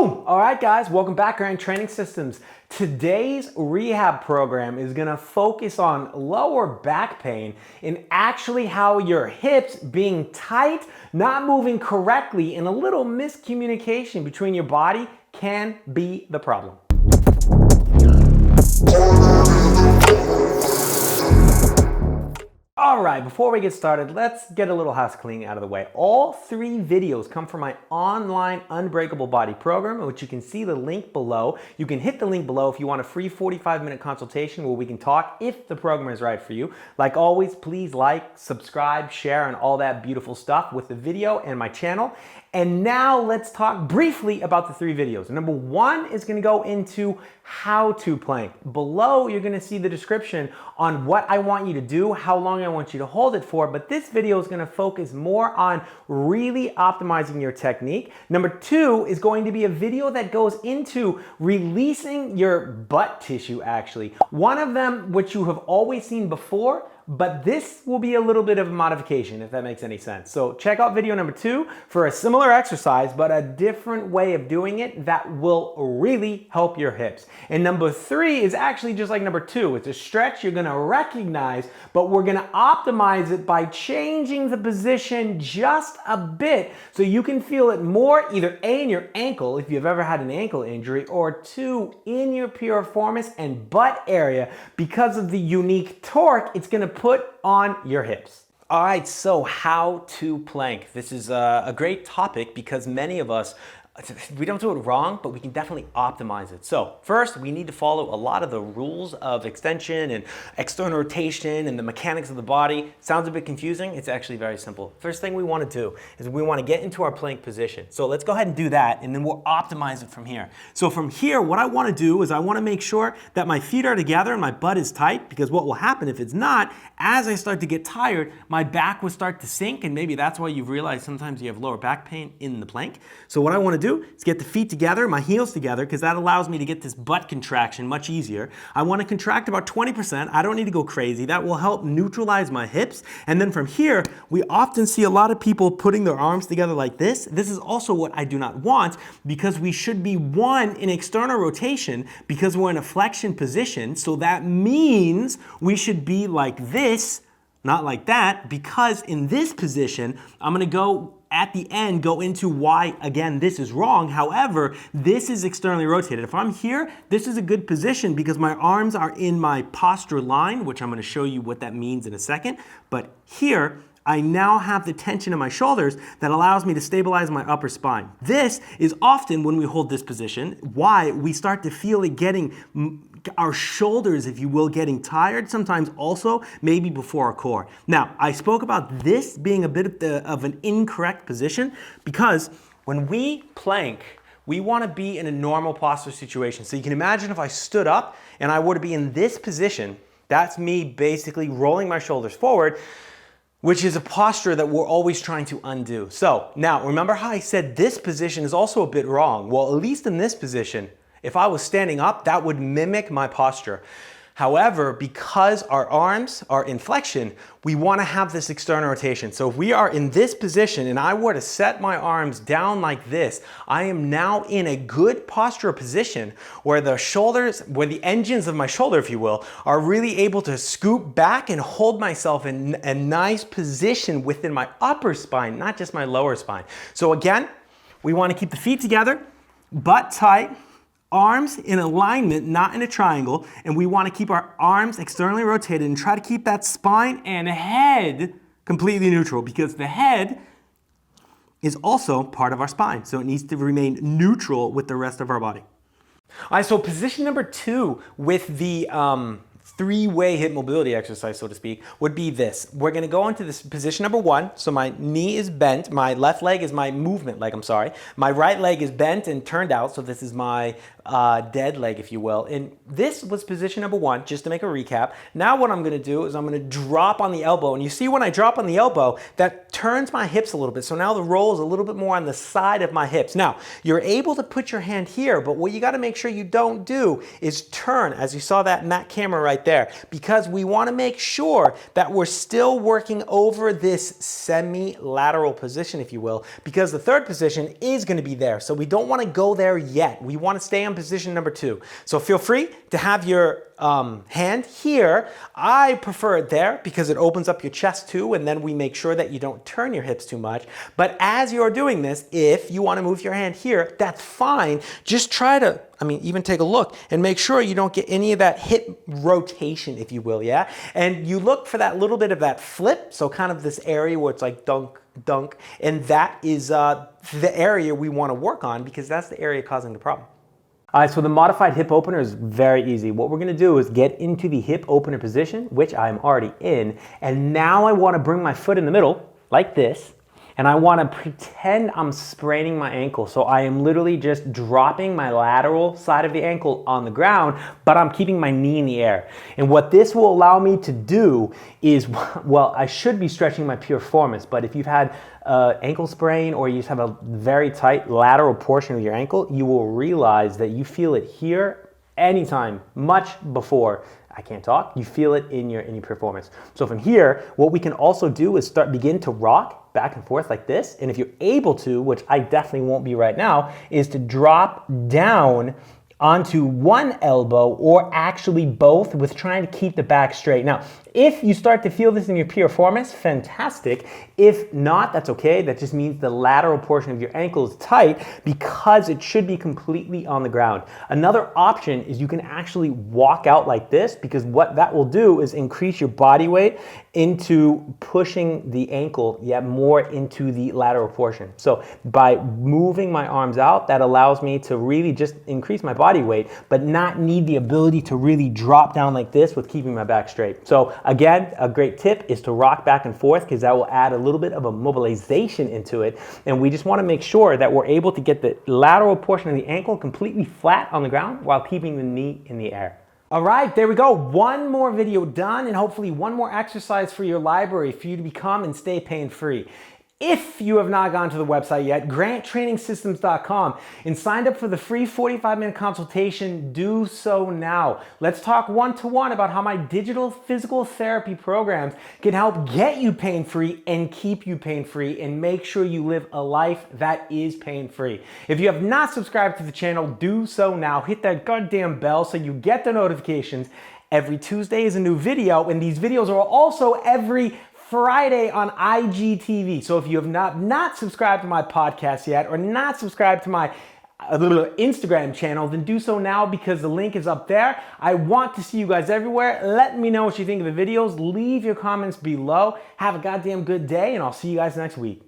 Boom! All right, guys, welcome back, Grand Training Systems. Today's rehab program is gonna focus on lower back pain and actually how your hips being tight, not moving correctly, and a little miscommunication between your body can be the problem. All right, before we get started, let's get a little house cleaning out of the way. All 3 videos come from my online Unbreakable Body program, which you can see the link below. You can hit the link below if you want a free 45-minute consultation where we can talk if the program is right for you. Like always, please like, subscribe, share, and all that beautiful stuff with the video and my channel. And now let's talk briefly about the 3 videos. Number 1 is gonna go into how to plank. Below, you're gonna see the description on what I want you to do, how long I want you to hold it for, but this video is gonna focus more on really optimizing your technique. Number 2 is going to be a video that goes into releasing your butt tissue, actually. One of them, which you have always seen before, but this will be a little bit of a modification, if that makes any sense. So check out video number 2 for a similar exercise, but a different way of doing it that will really help your hips. And number 3 is actually just like number 2. It's a stretch you're gonna recognize, but we're gonna optimize it by changing the position just a bit so you can feel it more, either A, in your ankle, if you've ever had an ankle injury, or 2, in your piriformis and butt area because of the unique torque it's gonna put on your hips. All right, so how to plank. This is a great topic because many of us, we don't do it wrong, but we can definitely optimize it. So first, we need to follow a lot of the rules of extension and external rotation and the mechanics of the body. Sounds a bit confusing. It's actually very simple. First thing we want to do is we want to get into our plank position. So let's go ahead and do that, and then we'll optimize it from here. So from here, what I want to do is I want to make sure that my feet are together and my butt is tight, because what will happen if it's not, as I start to get tired, my back will start to sink, and maybe that's why you've realized sometimes you have lower back pain in the plank. So what I want to do is get the feet together, my heels together, because that allows me to get this butt contraction much easier. I want to contract about 20%. I don't need to go crazy. That will help neutralize my hips. And then from here, we often see a lot of people putting their arms together like this. This is also what I do not want, because we should be in external rotation because we're in a flexion position. So that means we should be like this, not like that, because in this position, I'm going to go at the end go into why, again, this is wrong. However, this is externally rotated. If I'm here, this is a good position because my arms are in my posture line, which I'm going to show you what that means in a second. But here, I now have the tension in my shoulders that allows me to stabilize my upper spine. This is often, when we hold this position, why we start to feel it getting our shoulders, if you will, getting tired, sometimes also maybe before our core. Now, I spoke about this being a bit of an incorrect position because when we plank, we want to be in a normal posture situation. So you can imagine if I stood up and I were to be in this position, that's me basically rolling my shoulders forward, which is a posture that we're always trying to undo. So now, remember how I said this position is also a bit wrong? Well, at least in this position, if I was standing up, that would mimic my posture. However, because our arms are in flexion, we want to have this external rotation. So if we are in this position and I were to set my arms down like this, I am now in a good postural position where the shoulders, where the engines of my shoulder, if you will, are really able to scoop back and hold myself in a nice position within my upper spine, not just my lower spine. So again, we want to keep the feet together, butt tight, arms in alignment, not in a triangle, and we want to keep our arms externally rotated and try to keep that spine and head completely neutral, because the head is also part of our spine, so it needs to remain neutral with the rest of our body. All right, so position number 2 with the 3-way hip mobility exercise, so to speak, would be this. We're going to go into this position number 1. So my knee is bent. My left leg is my movement leg, I'm sorry. My right leg is bent and turned out. So this is my dead leg, if you will. And this was position number 1, just to make a recap. Now what I'm going to do is I'm going to drop on the elbow. And you see when I drop on the elbow, that turns my hips a little bit. So now the roll is a little bit more on the side of my hips. Now, you're able to put your hand here, but what you got to make sure you don't do is turn, as you saw that in that camera right right there, because we want to make sure that we're still working over this semi-lateral position, if you will, because the third position is going to be there. So we don't want to go there yet. We want to stay on position number 2. So feel free to have your hand here. I prefer it there because it opens up your chest too, and then we make sure that you don't turn your hips too much. But as you're doing this, if you want to move your hand here, that's fine. Just try to, even take a look and make sure you don't get any of that hip rotation, if you will, yeah? And you look for that little bit of that flip, so kind of this area where it's like dunk, dunk, and that is the area we want to work on because that's the area causing the problem. All right, so the modified hip opener is very easy. What we're gonna do is get into the hip opener position, which I'm already in, and now I wanna bring my foot in the middle, like this, and I wanna pretend I'm spraining my ankle. So I am literally just dropping my lateral side of the ankle on the ground, but I'm keeping my knee in the air. And what this will allow me to do is, well, I should be stretching my piriformis, but if you've had ankle sprain or you just have a very tight lateral portion of your ankle, you will realize that you feel it here anytime, much before, I can't talk, you feel it in your piriformis. So from here, what we can also do is begin to rock back and forth like this. And if you're able to, which I definitely won't be right now, is to drop down onto one elbow or actually both with trying to keep the back straight. Now, if you start to feel this in your piriformis, fantastic. If not, that's okay. That just means the lateral portion of your ankle is tight because it should be completely on the ground. Another option is you can actually walk out like this because what that will do is increase your body weight into pushing the ankle yet more into the lateral portion. So by moving my arms out, that allows me to really just increase my body weight, but not need the ability to really drop down like this with keeping my back straight. So again, a great tip is to rock back and forth because that will add a little bit of a mobilization into it. And we just want to make sure that we're able to get the lateral portion of the ankle completely flat on the ground while keeping the knee in the air. All right, there we go. One more video done and hopefully one more exercise for your library for you to become and stay pain-free. If you have not gone to the website yet, granttrainingsystems.com, and signed up for the free 45-minute consultation, do so now. Let's talk one-to-one about how my digital physical therapy programs can help get you pain-free and keep you pain-free and make sure you live a life that is pain-free. If you have not subscribed to the channel, do so now. Hit that goddamn bell so you get the notifications. Every Tuesday is a new video, and these videos are also every Friday on IGTV. So if you have not subscribed to my podcast yet or not subscribed to my Instagram channel, then do so now because the link is up there. I want to see you guys everywhere. Let me know what you think of the videos. Leave your comments below. Have a goddamn good day, and I'll see you guys next week.